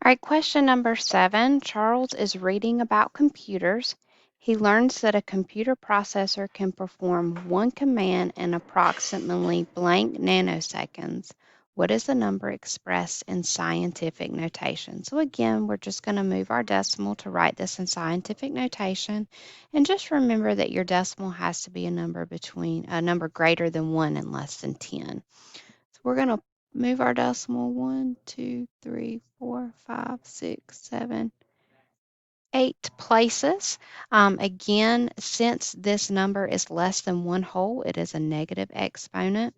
All right, question number 7. Charles is reading about computers. He learns that a computer processor can perform one command in approximately blank nanoseconds. What is the number expressed in scientific notation? So again, we're just going to move our decimal to write this in scientific notation. And just remember that your decimal has to be a number greater than 1 and less than 10. So we're going to move our decimal 1, 2, 3, 4, 5, 6, 7, 8 places. Again, since this number is less than 1 whole, it is a negative exponent.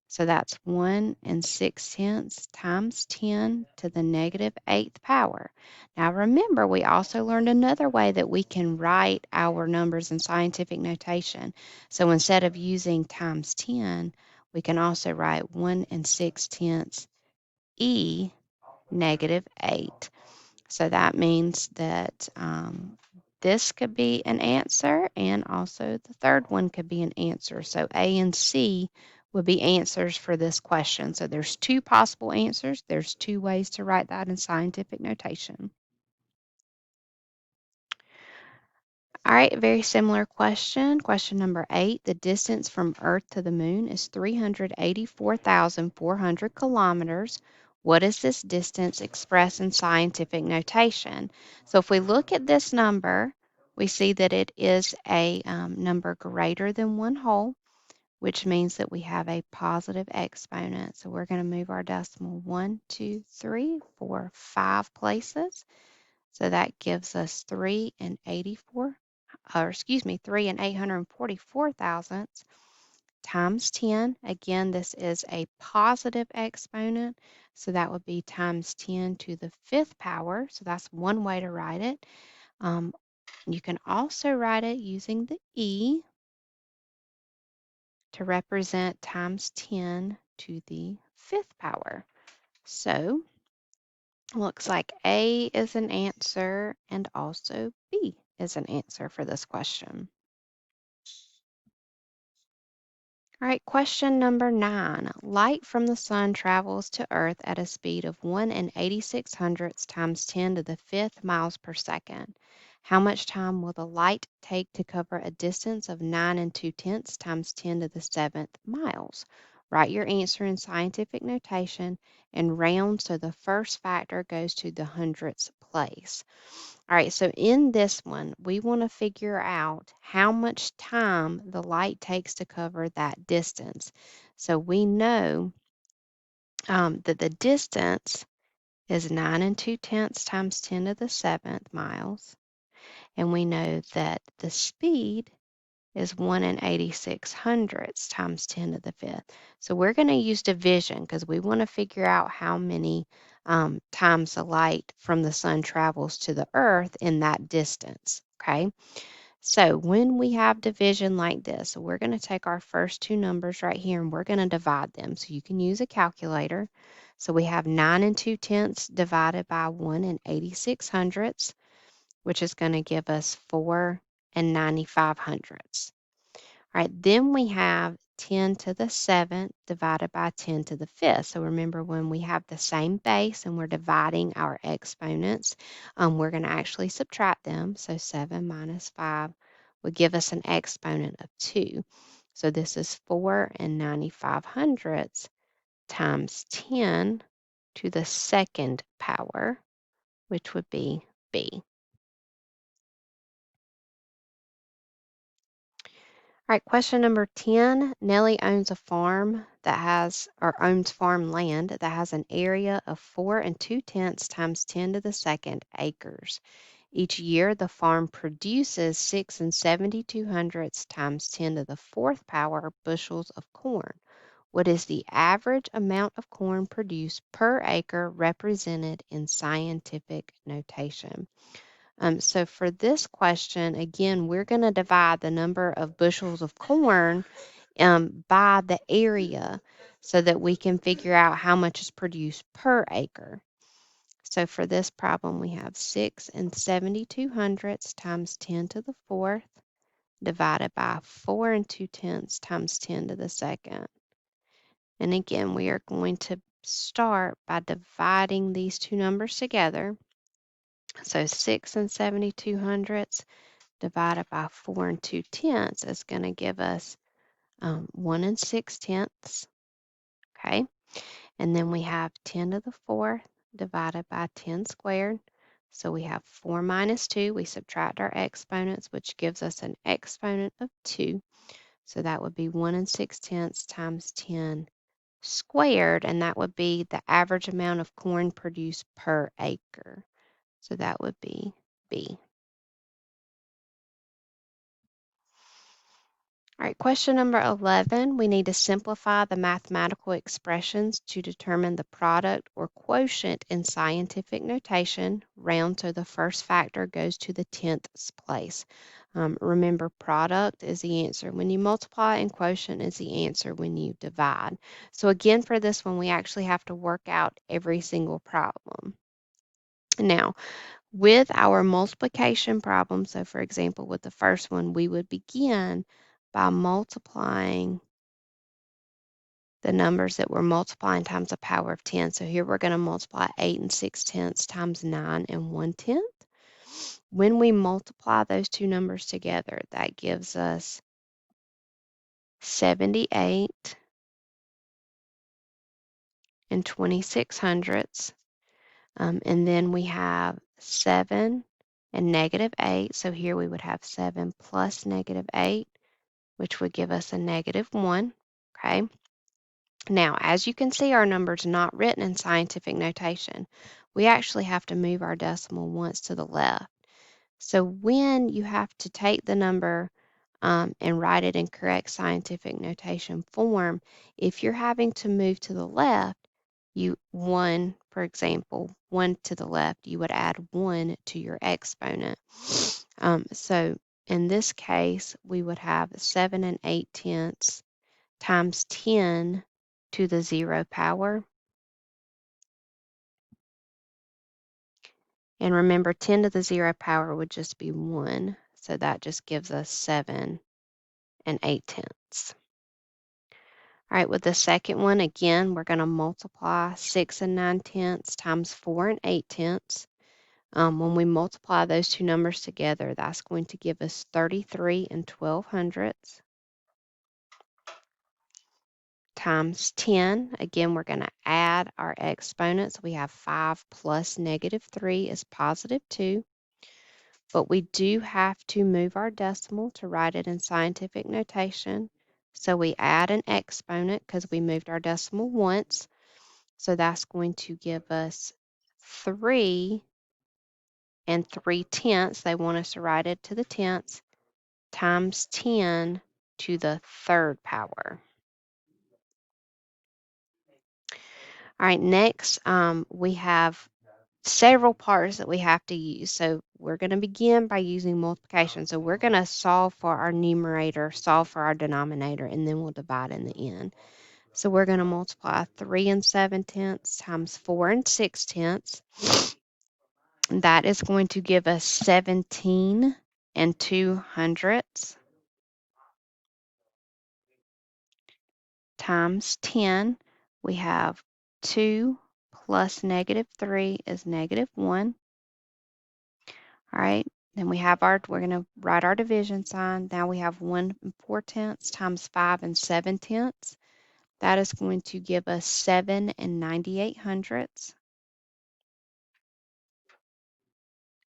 So that's 1 and 6/10 times 10 to the negative 8th power. Now remember, we also learned another way that we can write our numbers in scientific notation. So instead of using times 10, we can also write 1 and 6/10 e negative 8. So that means that this could be an answer, and also the third one could be an answer. So A and C would be answers for this question. So there's 2 possible answers. There's 2 ways to write that in scientific notation. All right, very similar question. Question number 8. The distance from Earth to the moon is 384,400 kilometers. What is this distance expressed in scientific notation? So if we look at this number, we see that it is a number greater than 1 whole, which means that we have a positive exponent. So we're going to move our decimal 1, 2, 3, 4, 5 places. So that gives us 3 and 844 thousandths times 10. Again, this is a positive exponent, so that would be times 10 to the 5th power. So that's one way to write it. You can also write it using the e to represent times 10 to the 5th power. So looks like A is an answer and also B is an answer for this question. All right, question number 9. Light from the sun travels to Earth at a speed of 1 and 86 hundredths times 10 to the 5th miles per second. How much time will the light take to cover a distance of 9 and 2/10 times 10 to the 7th miles? Write your answer in scientific notation and round so the first factor goes to the hundredths place. All right, so in this one, we want to figure out how much time the light takes to cover that distance. So we know that the distance is 9 and 2/10 times 10 to the 7th miles. And we know that the speed is 1 and 86 hundredths times 10 to the 5th. So we're going to use division because we want to figure out how many times the light from the sun travels to the earth in that distance. Okay, so when we have division like this, so we're going to take our first 2 numbers right here and we're going to divide them. So you can use a calculator. So we have 9 and 2/10 divided by 1 and 86 hundredths, which is going to give us 4 and 95 hundredths. All right, then we have 10 to the 7th divided by 10 to the 5th. So remember, when we have the same base and we're dividing our exponents, we're going to actually subtract them. So 7 minus 5 would give us an exponent of 2. So this is 4 and 95 hundredths times 10 to the 2nd power, which would be B. All right, question number 10. Nellie owns a farm that owns farmland that has an area of 4 and 2/10 times 10 to the 2nd acres. Each year, the farm produces 6 and 72 hundredths times 10 to the 4th power bushels of corn. What is the average amount of corn produced per acre represented in scientific notation? So for this question, again, we're going to divide the number of bushels of corn by the area so that we can figure out how much is produced per acre. So for this problem, we have 6 and 72 hundredths times 10 to the 4th divided by 4 and 2/10 times 10 to the 2nd. And again, we are going to start by dividing these two numbers together. So 6 and 72 hundredths divided by 4 and 2 tenths is going to give us 1 and 6 tenths. Okay. And then we have 10 to the 4th divided by 10 squared. So we have 4 minus 2. We subtract our exponents, which gives us an exponent of 2. So that would be 1 and 6 tenths times 10 squared, and that would be the average amount of corn produced per acre. So that would be B. All right, question number 11. We need to simplify the mathematical expressions to determine the product or quotient in scientific notation. Round so the first factor goes to the 10th place. Remember, product is the answer when you multiply, and quotient is the answer when you divide. So again, for this one, we actually have to work out every single problem. Now, with our multiplication problem, so for example, with the first one, we would begin by multiplying the numbers that we're multiplying times the power of 10. So here we're going to multiply 8 and 6 tenths times 9 and 1 tenth. When we multiply those two numbers together, that gives us 78 and 26 hundredths. And then we have 7 and negative 8. So here we would have 7 plus negative 8, which would give us a negative 1. Okay. Now, as you can see, our number's not written in scientific notation. We actually have to move our decimal once to the left. So when you have to take the number and write it in correct scientific notation form, if you're having to move to the left, for example, 1 to the left, you would add 1 to your exponent. So in this case, we would have 7 and 8 tenths times 10 to the 0 power. And remember, 10 to the 0 power would just be 1. So that just gives us 7 and 8 tenths. All right, with the second one, again, we're going to multiply 6 and 9 tenths times 4 and 8 tenths. When we multiply those two numbers together, that's going to give us 33 and 12 hundredths times 10. Again, we're going to add our exponents. We have 5 plus negative 3 is positive 2. But we do have to move our decimal to write it in scientific notation. So we add an exponent because we moved our decimal once. So that's going to give us 3 and 3 tenths. They want us to write it to the tenths times 10 to the 3rd power. All right, next we have several parts that we have to use. So we're going to begin by using multiplication. So we're going to solve for our numerator, solve for our denominator, and then we'll divide in the end. So we're going to multiply 3 and 7 tenths times 4 and 6 tenths. That is going to give us 17 and 2 hundredths times 10. We have 2 plus negative 3 is negative 1. All right, then we're going to write our division sign. Now we have 1 and 4 tenths times 5 and 7 tenths. That is going to give us 7 and 98 hundredths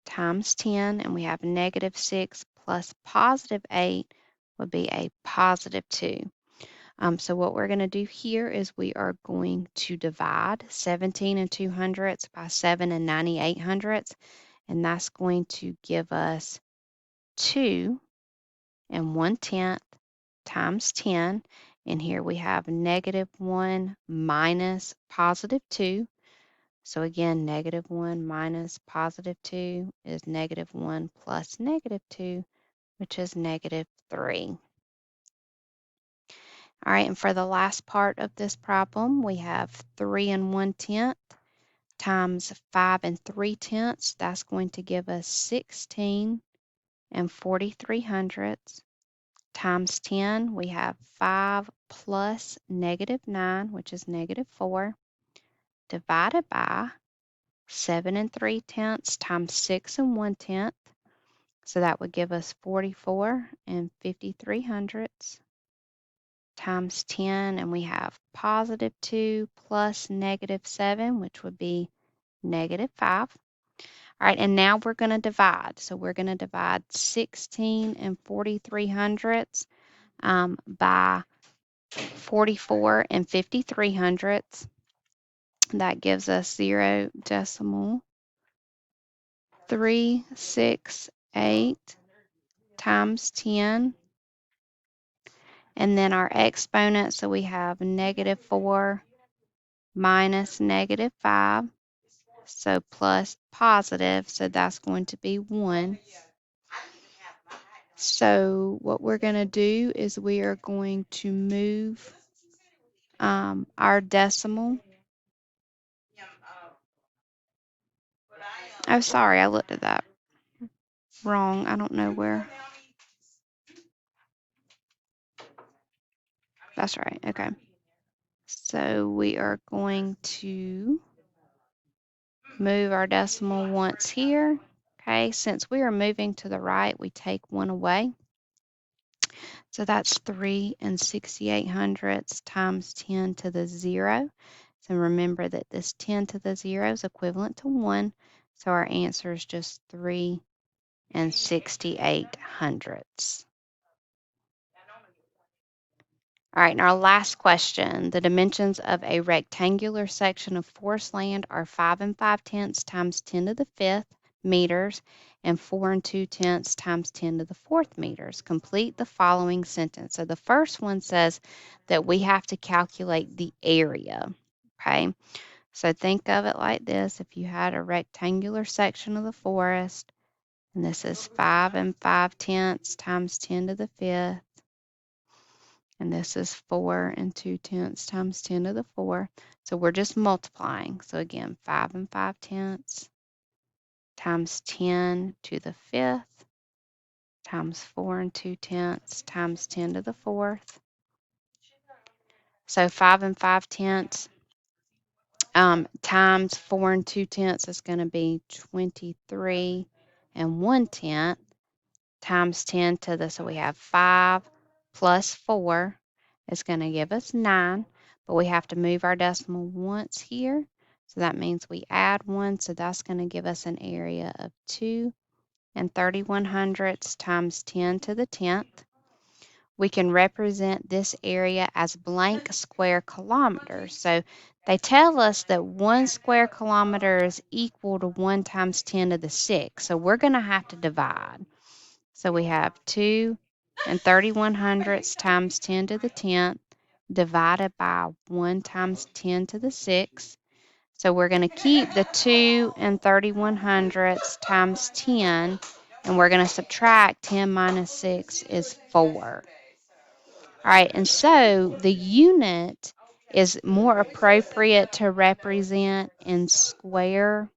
times 10. And we have negative 6 plus positive 8 would be a positive 2. So what we're going to do here is we are going to divide 17 and 2 hundredths by 7 and 98 hundredths. And that's going to give us 2 and 1 tenth times 10. And here we have negative 1 minus positive 2. So again, negative 1 minus positive 2 is negative 1 plus negative 2, which is negative 3. All right, and for the last part of this problem, we have 3 and 1 tenth times 5 and 3 tenths. That's going to give us 16 and 43 hundredths times 10. We have 5 plus negative 9, which is negative 4. divided by 7 3/10 times 6 1/10. So that would give us 44 53/100 times 10, and we have positive 2 plus negative 7, which would be negative 5. All right, and now we're going to divide. So we're going to divide 16 43/100 by 44 53/100. That gives us 0.368 times 10. And then our exponent, so we have negative 4 minus negative 5, so plus positive, so that's going to be 1. So what we're going to do is we are going to move our decimal. Oh, sorry, I looked at that wrong. I don't know where. That's right. Okay. So we are going to move our decimal once here. Okay, since we are moving to the right, we take 1 away. So that's 3 68/100 times 10 to the 0. So remember that this 10 to the 0 is equivalent to 1. So our answer is just 3 68/100. All right, and our last question. The dimensions of a rectangular section of forest land are 5 5/10 times 10 to the 5th meters and 4 2/10 times 10 to the 4th meters. Complete the following sentence. So the first one says that we have to calculate the area. Okay, so think of it like this. If you had a rectangular section of the forest, and this is 5 5/10 times 10 to the 5th, and this is 4 2/10 times 10 to the 4. So we're just multiplying. So again, 5 5/10 times 10 to the 5th times 4 2/10 times 10 to the 4th. So 5 5/10 times 4 2/10 is going to be 23 1/10 times 10 to the, so we have 5 plus 4 is going to give us 9, but we have to move our decimal once here. So that means we add 1, so that's going to give us an area of 2 31/100 times 10 to the 10th. We can represent this area as blank square kilometers. So they tell us that 1 square kilometer is equal to 1 times 10 to the 6. So we're going to have to divide. So we have 2 31/100 times 10 to the 10th divided by 1 times 10 to the 6. So we're going to keep the 2 31/100 times 10, and we're going to subtract 10 minus 6 is 4. All right, and so the unit is more appropriate to represent in square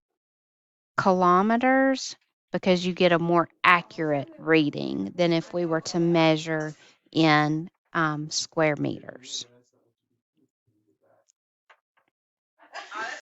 kilometers because you get a more accurate reading than if we were to measure in square meters.